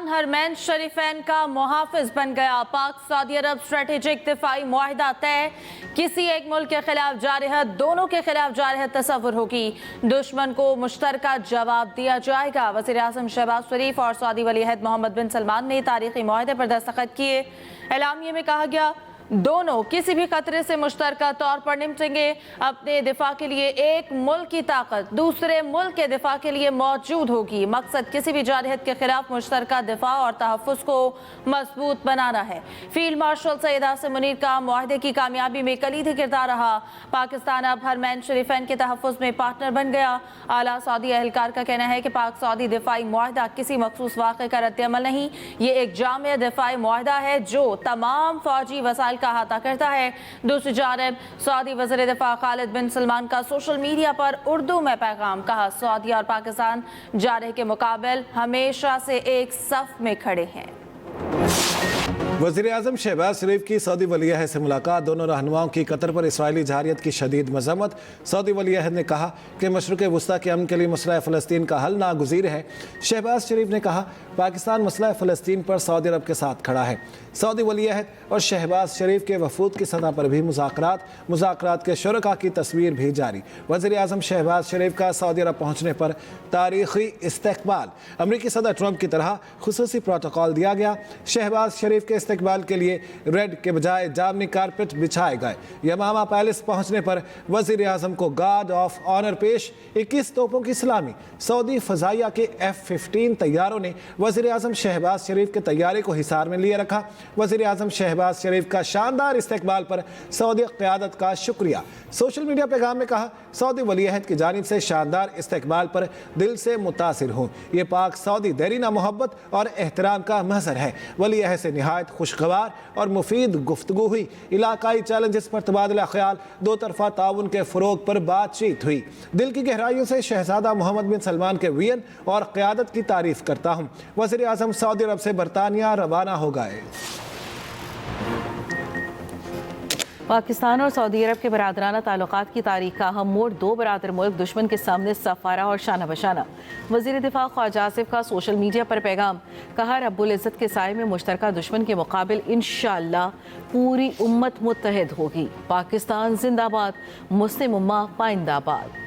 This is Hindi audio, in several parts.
हरमैन शरीफैन का मुहाफिज बन गया। पाक सऊदी अरब स्ट्रेटेजिक दिफाई मुआहिदा तय। किसी एक मुल्क के खिलाफ जारहत दोनों के खिलाफ जारहत तस्वुर होगी। दुश्मन को मुश्तरका जवाब दिया जाएगा। वज़ीर आज़म शहबाज शरीफ और सऊदी वली अहद मोहम्मद बिन सलमान ने तारीखी मुआहिदे पर दस्तखत किए। एलामिये में कहा गया दोनों किसी भी खतरे से मुश्तरका तौर पर निपटेंगे। अपने दिफा के लिए एक मुल्क की ताकत दूसरे मुल्क के दिफा के लिए मौजूद होगी। मकसद किसी भी जारहत के खिलाफ मुश्तरका दिफा और तहफ़्फ़ुज़ को मजबूत बनाना है। फील्ड मार्शल सैयद आसिम मुनीर का मुआहिदे की कामयाबी में कलीदी किरदार रहा। पाकिस्तान अब हरमैन शरीफैन के तहफ़्फ़ुज़ में पार्टनर बन गया। आला सऊदी एहलकार का कहना है कि पाक सऊदी दिफाई मुआहिदा किसी मखसूस वाक़े का रद्द-ए-अमल नहीं, ये एक जामिया दिफाई मुआहिदा है जो तमाम फौजी वसाइल का अहाता करता है। दूसरी जानिब सऊदी वज़ीर दिफा खालिद बिन सलमान का सोशल मीडिया पर उर्दू में पैगाम। कहा सऊदी और पाकिस्तान जारह के मुकाबले हमेशा से एक सफ में खड़े हैं। वज़ीर आज़म शहबाज शरीफ की सऊदी वली अहद से मुलाकात। दोनों रहनुमाओं की कतर पर इसराइली जारियत की शदीद मज़म्मत। सऊदी वली अहद ने कहा कि मशरिक़ वस्ता के अमन के लिए मसला फ़लस्तीन का हल नागुज़ीर है। शहबाज शरीफ ने कहा पाकिस्तान मसला फ़लस्तीन पर सऊदी अरब के साथ खड़ा है। सऊदी वली अहद और शहबाज शरीफ के वफूद की सतह पर भी मुज़ाकरात के शुरका की तस्वीर भी जारी। वज़ीर आज़म शहबाज शरीफ का सऊदी अरब पहुँचने पर तारीख़ी इस्तकबाल। अमरीकी सदर ट्रंप की तरह खुसूसी प्रोटोकॉल दिया गया। शहबाज शरीफ के इस्तकबाल के लिए रेड के बजाय जामनी कारपेट बिछाए गए। यमामा पैलेस पहुंचने पर वज़ीर आज़म को गार्ड ऑफ ऑनर पेश। 21 तोपों की सलामी। सऊदी फ़ज़ाइया के F-15 तैयारों ने वज़ीर आज़म शहबाज शरीफ के तैयारे को हिसार में लिए रखा। वज़ीर आज़म शहबाज शरीफ का शानदार इस्तकबाल पर सऊदी क़यादत का शुक्रिया। सोशल मीडिया पैगाम में कहा सऊदी वली अहद की जानिब से शानदार इस्तकबाल पर दिल से मुतासिर हूँ। ये पाक सऊदी देरीना मोहब्बत और एहतराम का महज़र है। वली अहद से निहायत खुशगवार और मुफीद गुफ्तगू हुई। इलाकाई चैलेंजेस पर तबादला ख्याल, दो तरफा ताउन के फ़रोग पर बातचीत हुई। दिल की गहराइयों से शहजादा मोहम्मद बिन सलमान के वियन और क़यादत की तारीफ़ करता हूँ। वज़ीर आज़म सऊदी अरब से बरतानिया रवाना हो गए। पाकिस्तान और सऊदी अरब के बरादराना ताल्लुकात की तारीख का अहम मोड़। दो बरादर मुल्क दुश्मन के सामने सफ़ारा और शाना बशाना। वज़ीर दिफा ख्वाजा आसिफ का सोशल मीडिया पर पैगाम। कहा रब्बुल इज़्ज़त के साए में मुश्तरका दुश्मन के मुकाबिल इंशाअल्लाह पूरी उम्मत मुत्तहिद होगी। पाकिस्तान जिंदाबाद, मुस्लिम उम्मा पाइंदाबाद।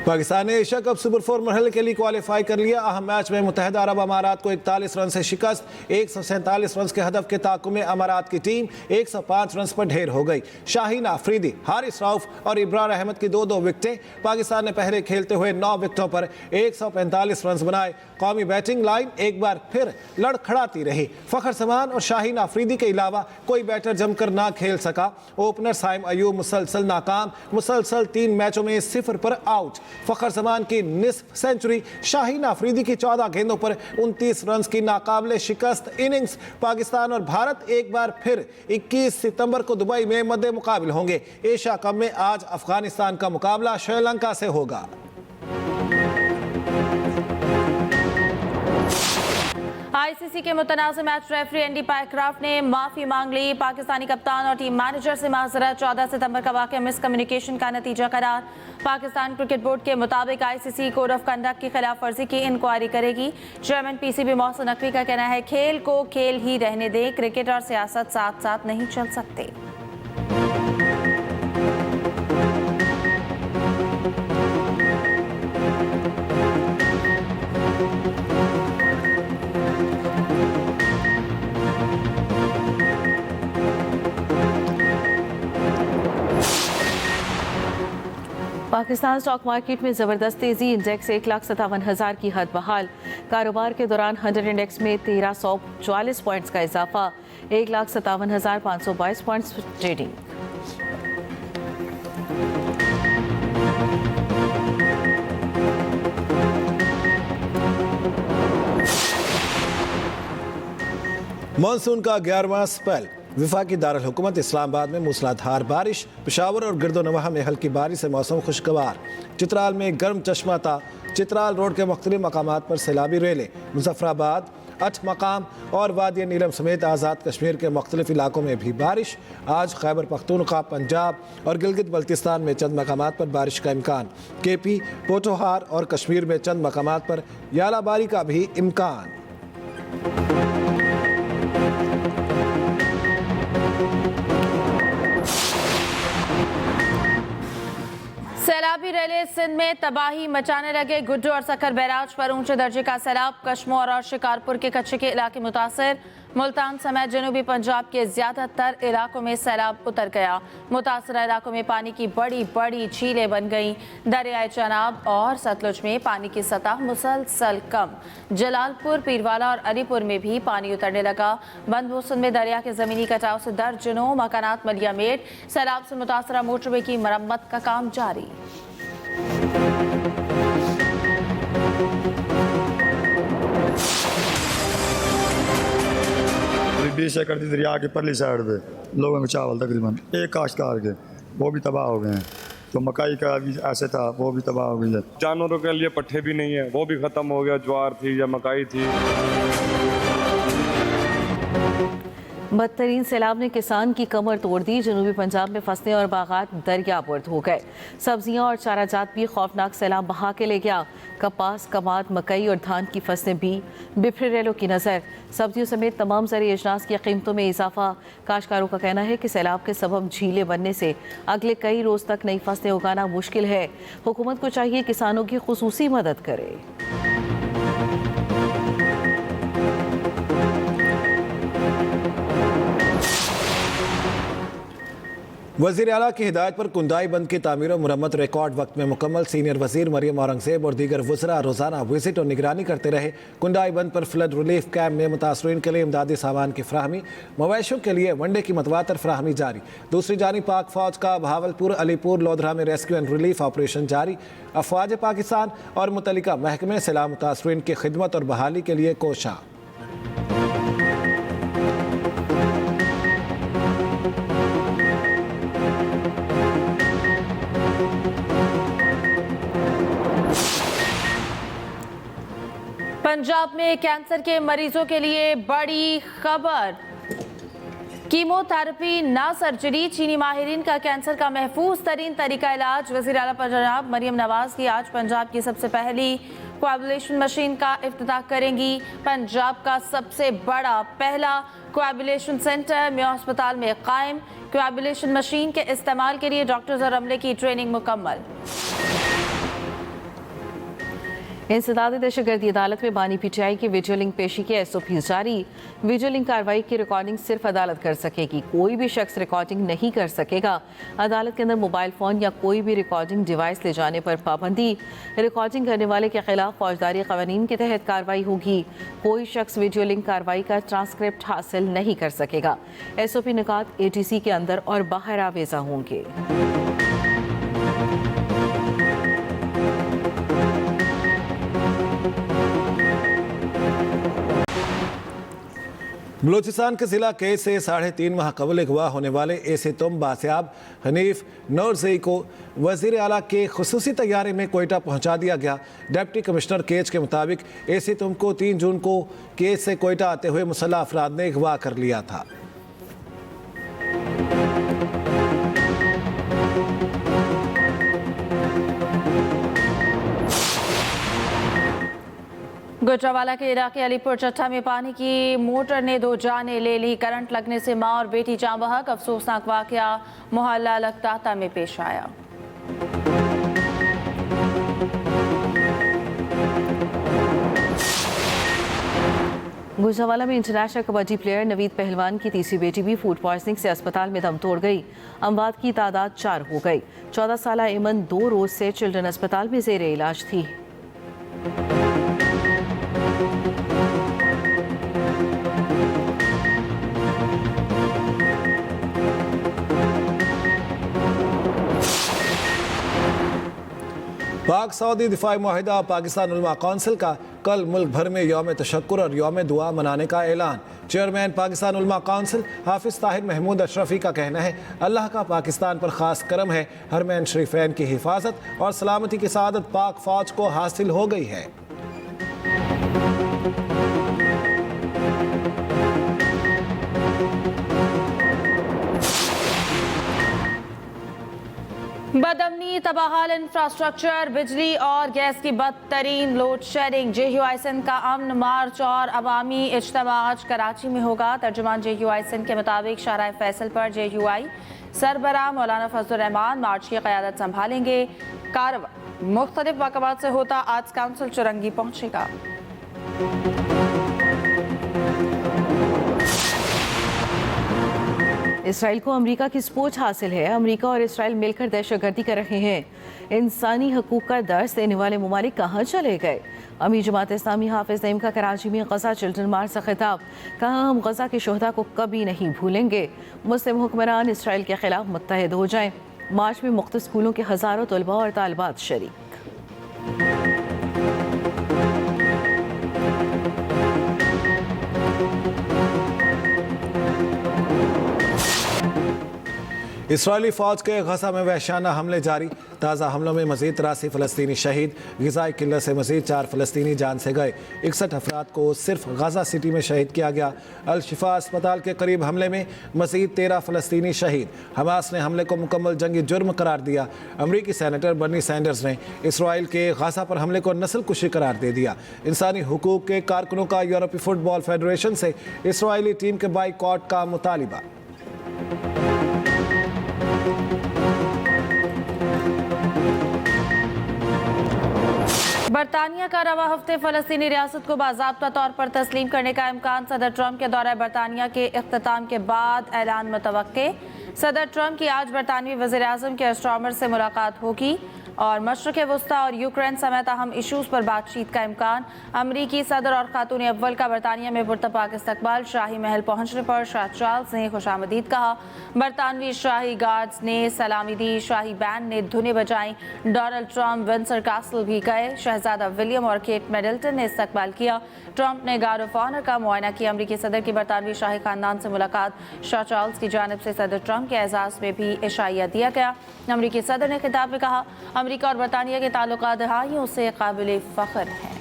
पाकिस्तान ने एशिया कप सुपर 4 मरहले के लिए क्वालिफाई कर लिया। अहम मैच में मुत्तहिदा अरब अमारात को 41 रन से शिकस्त। 147 रन के हदफ के ताक़ुब में अमारात की टीम 105 रन पर ढेर हो गई। शाहीन आफरीदी, हारिस रऊफ और इब्रार अहमद की 2-2 विकेटें। पाकिस्तान ने पहले खेलते हुए 9 विकेटों पर 145 रन बनाए। कौमी बैटिंग लाइन एक बार फिर लड़खड़ाती रही। फ़खर जमान और शाहीन आफरीदी के अलावा कोई बैटर जमकर ना खेल सका। ओपनर साइम अयूब मुसलसल नाकाम। मुसलसल 3 मैचों में 0 पर आउट। फ़खर जमान की निस्फ सेंचुरी। शाहीन आफरीदी की 14 गेंदों पर 29 रन की नाकाबिले शिकस्त इनिंग्स। पाकिस्तान और भारत एक बार फिर 21 सितंबर को दुबई में मद्दे मुकाबिल होंगे। एशिया कप में आज अफगानिस्तान का मुकाबला श्रीलंका से होगा। आईसीसी के मुतनाज़ मैच रेफरी एंडी पायक्राफ्ट ने माफ़ी मांग ली। पाकिस्तानी कप्तान और टीम मैनेजर से माज़रत। 14 सितंबर का वाक़या मिसकम्युनिकेशन का नतीजा करार। पाकिस्तान क्रिकेट बोर्ड के मुताबिक आईसीसी कोड ऑफ कंडक्ट की खिलाफ वर्जी की इंक्वायरी करेगी। चेयरमैन पीसीबी मोहसिन नकवी का कहना है खेल को खेल ही रहने दें, क्रिकेट और सियासत साथ साथ नहीं चल सकते। पाकिस्तान स्टॉक मार्केट में ज़बरदस्त तेज़ी। इंडेक्स 1,57,000 की हद बहाल। कारोबार के दौरान 100 इंडेक्स में 1344 पॉइंट्स का इजाफा। 1,57,522 पॉइंट्स ट्रेडिंग। मानसून का 11वां स्पेल। वफाकी दारुल हुकूमत इस्लामाबाद में मूसलाधार बारिश, पेशावर और गिरदोनवाह में हल्की बारिश से मौसम खुशगवार। चित्राल में गर्म चश्मा था। चित्राल रोड के मुख्तलिफ मकामात पर सैलाबी रेलें। मुजफ्फराबाद, अठ मकाम और वादी नीलम समेत आज़ाद कश्मीर के मुख्तलिफ इलाकों में भी बारिश। आज खैबर पख्तूनख्वा, पंजाब और गिलगित बल्तिस्तान में चंद मकामात पर बारिश का इम्कान। केपी, पोठोहार और कश्मीर में चंद मकामात पर यालाबारी का भी इम्कान। सैलाबी रैली सिंध में तबाही मचाने लगे। गुड्डू और सखर बैराज पर ऊंचे दर्जे का सैलाब। कश्मोर और शिकारपुर के कच्चे के इलाके मुतासर। मुल्तान समेत जनूबी पंजाब के ज्यादातर इलाकों में सैलाब उतर गया। मुतासरा इलाकों में पानी की बड़ी बड़ी झीलें बन गईं। दरियाए चनाब और सतलुज में पानी की सतह मुसलसल कम। जलालपुर, पीरवाला और अलीपुर में भी पानी उतरने लगा। बंद मौसम में दरिया के जमीनी कटाव से दर्जनों मकानात मलियामेट। सैलाब से मुतासरा मोटरवे की मरम्मत का काम जारी। करीब 20 एकड़ की दरिया की परली साइड पे लोगों को चावल तकरीबन एक काश्तकार के वो भी तबाह हो गए हैं। तो मकई का भी ऐसे था, वो भी तबाह हो गई है। जानवरों के लिए पट्ठे भी नहीं है, वो भी खत्म हो गया। ज्वार थी या मकई थी। बदतरीन सैलाब ने किसान की कमर तोड़ दी। जनूबी पंजाब में फसलें और बागात दरियाबर्द हो गए। सब्जियां और चाराजात भी खौफनाक सैलाब बहा के ले गया। कपास, कमाद, मकई और धान की फसलें भी बिफरे रेलों की नज़र। सब्जियों समेत तमाम ज़रूरी अजनास की कीमतों में इजाफा। काश्तकारों का कहना है कि सैलाब के सबब झीलें बनने से अगले कई रोज़ तक नई फसलें उगाना मुश्किल है। हुकूमत को चाहिए किसानों की खुसूसी मदद करे। वज़ीर आला की हिदायत पर कुंदाई बंद की तामीर और मुरम्मत रिकॉर्ड वक्त में मुकम्मल। सीनियर वज़ीर मरियम औरंगज़ेब और दीगर वज़रा रोज़ाना विजिट और निगरानी करते रहे। कुंदाई बंद पर फ्लड रिलीफ कैम्प में मुतासरीन के लिए इमदादी सामान की फ्राहमी। मवेशियों के लिए वनडे की मतवातर फ्राहमी जारी। दूसरी जानिब पाक फ़ौज का भावलपुर, अलीपुर, लोधरा में रेस्क्यू एंड रिलीफ ऑपरेशन जारी। अफवाज पाकिस्तान और मुतल्लिका महकमे सैलाब मुतासरीन की खिदमत और बहाली के लिए कोशा। पंजाब में कैंसर के मरीजों के लिए बड़ी खबर। कीमोथेरेपी ना सर्जरी। चीनी माहिरीन का कैंसर का महफूज तरीन तरीका इलाज। वज़ीर आला पंजाब मरियम नवाज की आज पंजाब की सबसे पहली कोएगुलेशन मशीन का इफ्तिताह करेंगी। पंजाब का सबसे बड़ा पहला कोएगुलेशन सेंटर मेयो अस्पताल में कायम। कोएगुलेशन मशीन के इस्तेमाल के लिए डॉक्टर्स और अमले की ट्रेनिंग मुकम्मल। इंसदादी दहशतगर्दी अदालत में बानी पीटीआई की वीडियो लिंक पेशी की SOP जारी। वीडियो लिंक कार्रवाई की रिकॉर्डिंग सिर्फ अदालत कर सकेगी, कोई भी शख्स रिकॉर्डिंग नहीं कर सकेगा। अदालत के अंदर मोबाइल फ़ोन या कोई भी रिकॉर्डिंग डिवाइस ले जाने पर पाबंदी। रिकॉर्डिंग करने वाले के खिलाफ फौजदारी कानून के तहत कार्रवाई होगी। कोई शख्स वीडियो लिंक कार्रवाई का ट्रांसक्रिप्ट हासिल नहीं कर सकेगा। SOP निकात ATC के अंदर और बाहर आवेजा होंगे। बलूचिस्तान के जिला केज से 3.5 माह कबल अगवा होने वाले एसे तुम बासियाब हनीफ नौरज़ई को वज़ीर आला के खुसूसी तैयारे में कोयटा पहुंचा दिया गया। डिप्टी कमिश्नर केज के मुताबिक एसे तुम को 3 जून को केज से कोयटा आते हुए मुसल्लह अफराद ने अगवा कर लिया था। गुजरावाला के इलाके अलीपुर चट्टा में पानी की मोटर ने 2 जानें ले ली। करंट लगने से मां और बेटी जाँ बहक। अफसोसनाक वाकया मोहल्ला लखदाता में पेश आया। गुजरावाला में इंटरनेशनल कबड्डी प्लेयर नवीद पहलवान की तीसरी बेटी भी फूड पॉइजनिंग से अस्पताल में दम तोड़ गई। अमवात की तादाद 4 हो गई। 14 साला इमन 2 रोज से चिल्ड्रन अस्पताल में ज़ेरे इलाज थी। पाक पाक सऊदी दिफाई मुआहिदा पाकिस्तान उलमा कौंसिल का कल मुल्क भर में यौम तशक्कुर और यौम दुआ मनाने का ऐलान। चेयरमैन पाकिस्तान उलमा कौंसिल हाफिज ताहिर महमूद अशरफी का कहना है, अल्लाह का पाकिस्तान पर खास करम है। हरमैन शरीफैन की हिफाजत और सलामती की सआदत पाक फौज को हासिल हो गई है। बदअमनी, तबाहाल इंफ्रास्ट्रक्चर, बिजली और गैस की बदतरीन लोड शेडिंग। JUI सिंध का अमन मार्च और अवामी इज्तिमा आज कराची में होगा। तर्जुमान JUI सिंध के मुताबिक शाहराह फैसल पर JUI सरबराह मौलाना फजलुर रहमान मार्च की क़यादत संभालेंगे। कारवा मुख्तलिफ मकामात से होता आर्ट्स काउंसिल चुरंगी पहुंचेगा। इसराइल को अमेरिका की सपोर्ट हासिल है। अमेरिका और इसराइल मिलकर दहशतगर्दी कर रहे हैं। इंसानी हकूक का दर्स देने वाले ममालिक कहाँ चले गए? अमीर जमात इस्लामी हाफिज नईम का कराची में गजा चिल्ड्रन मार्च से खिताब, कहा हम गजा के शोहदा को कभी नहीं भूलेंगे। मुस्लिम हुक्मरान इसराइल के खिलाफ मुत्तहिद हो जाएं। मार्च में मुख्तलिफ स्कूलों के हज़ारों तलबा और तालिबात शरीक। इसराइली फ़ौज के गजा में वहशाना हमले जारी। ताज़ा हमलों में मज़ीद 83 फ़लस्तीनी शहीद। ग़िज़ाई किल्लत से मज़ीद 4 फ़लस्तीनी जान से गए। 61 अफराद को सिर्फ गजा सिटी में शहीद किया गया। अल शिफा अस्पताल के करीब हमले में मज़ीद 13 फ़लस्तीनी शहीद। हमास ने हमले को मुकम्मल जंगी जुर्म करार दिया। अमरीकी सेनेटर बर्नी सैंडर्स ने इसराइल के गजा पर हमले को नस्ल कुशी करार दे दिया। इंसानी हुकूक के कारकुनों का यूरोपीय फुटबॉल फेडरेशन से इसराइली टीम के बाइकॉट का मुतालिबा। बरतानिया का रवा हफ्ते फ़लस्तीनी रियासत को बाज़ाब्ता तौर पर तस्लीम करने का इम्कान। सदर ट्रंप के दौरे बरतानिया के इख्तिताम के बाद ऐलान मुतवक्के। सदर ट्रंप की आज बरतानवी वज़ीर आज़म के एस्ट्रॉमर से मुलाकात होगी और मशरक़ वस्ता और यूक्रेन समेत अहम इशूज़ पर बातचीत का इम्कान। अमरीकी सदर और खातून अव्वल का बरतानिया में पुरतपाक इस्तकबाल। शाही महल पहुँचने पर शाह चार्ल्स ने खुशामदीद कहा। बरतानवी शाही गार्ड्स ने सलामी दी। शाही बैंड ने धुनें बजाई। डोनाल्ड ट्रंप विंडसर कासल भी गए। शहजादा विलियम और केट मिडल्टन ने इस्तकबाल किया। ट्रंप ने गार्ड ऑफ ऑनर का मुआयना किया। अमरीकी सदर की बरतानवी शाही खानदान से मुलाकात। शाह चार्ल्स की जानिब से सदर ट्रंप के एजाज़ में भी इशाइया दिया गया। अमरीकी सदर ने खिताब में कहा, अमेरिका और बरतानिया के ताल्लुकात दहाइयों से काबिल फ़ख्र हैं।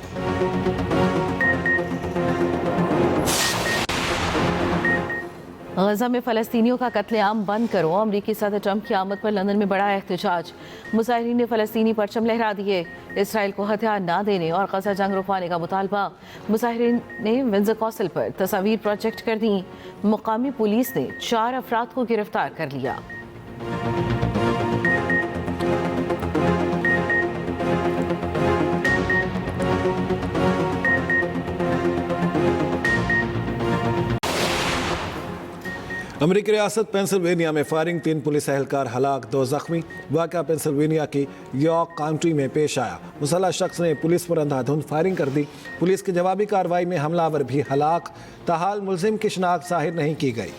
गजा में फ़लस्तीनियों का कत्लेआम बंद करो। अमरीकी सदर ट्रंप की आमद पर लंदन में बड़ा एहतजाज। मुजाहिरीन ने फ़लस्तीनी परचम लहरा दिए। इसराइल को हथियार ना देने और गजा जंग रुकवाने का मुतालबा। मुजाहिरीन ने विंडसर कासल पर तस्वीर प्रोजेक्ट कर दी। मुकामी पुलिस ने 4 अफराद को गिरफ्तार कर लिया। अमरीकी रियासत पेंसिल्वेनिया में फायरिंग, 3 पुलिस एहलकार हलाक, 2 जख्मी। वाक़या पेंसिल्वेनिया की यॉर्क काउंटी में पेश आया। मुसल्लह शख्स ने पुलिस पर अंधाधुंध फायरिंग कर दी। पुलिस की जवाबी कार्रवाई में हमलावर भी हलाक। ताहाल मुलजिम की शनाख्त ज़ाहिर नहीं की गई।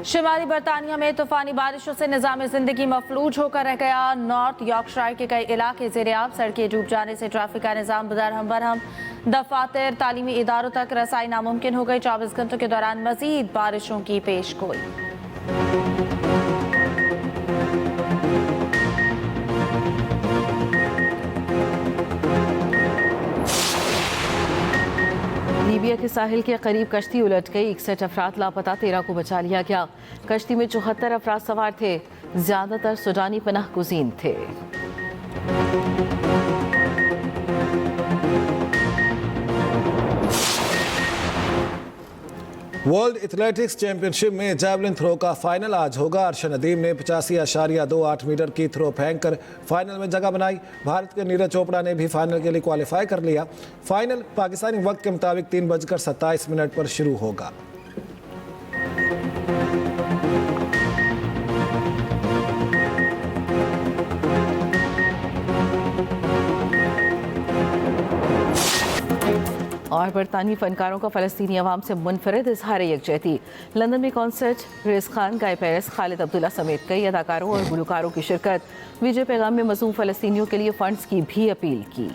शिमाली बरतानिया में तूफानी बारिशों से निज़ाम ज़िंदगी मफलूज होकर रह गया। नॉर्थ यॉर्कशायर के कई इलाके ज़ेर-ए-आब, सड़कें डूब जाने से ट्रैफिक का निज़ाम दरहम बरहम। दफातर, तालीमी इदारों तक रसाई नामुमकिन हो गई। 24 घंटों के दौरान मज़ीद बारिशों की पेशगोई। लीबिया के साहिल के करीब कश्ती उलट गई। 61 अफराद लापता, 13 को बचा लिया गया। कश्ती में 74 अफराद सवार थे। ज्यादातर सूडानी पनाह गुज़ीन थे। वर्ल्ड एथलेटिक्स चैंपियनशिप में जैवलिन थ्रो का फाइनल आज होगा। अर्शन नदीम ने 85.28 मीटर की थ्रो फेंककर फाइनल में जगह बनाई। भारत के नीरज चोपड़ा ने भी फाइनल के लिए क्वालिफाई कर लिया। फाइनल पाकिस्तानी वक्त के मुताबिक 3:27 पर शुरू होगा। और बरतानी फनकारों का फ़लस्तीनी अवाम से मुनफरद इजहार यकजहती। लंदन में कॉन्सर्ट, रेस खान, गाय पेरिस, खालिद अब्दुल्ला समेत कई अदाकारों और गुलकारों की शिरकत। वीडियो पैगाम में मज़लूम फ़लस्तीनियों के लिए फ़ंड्स की भी अपील की।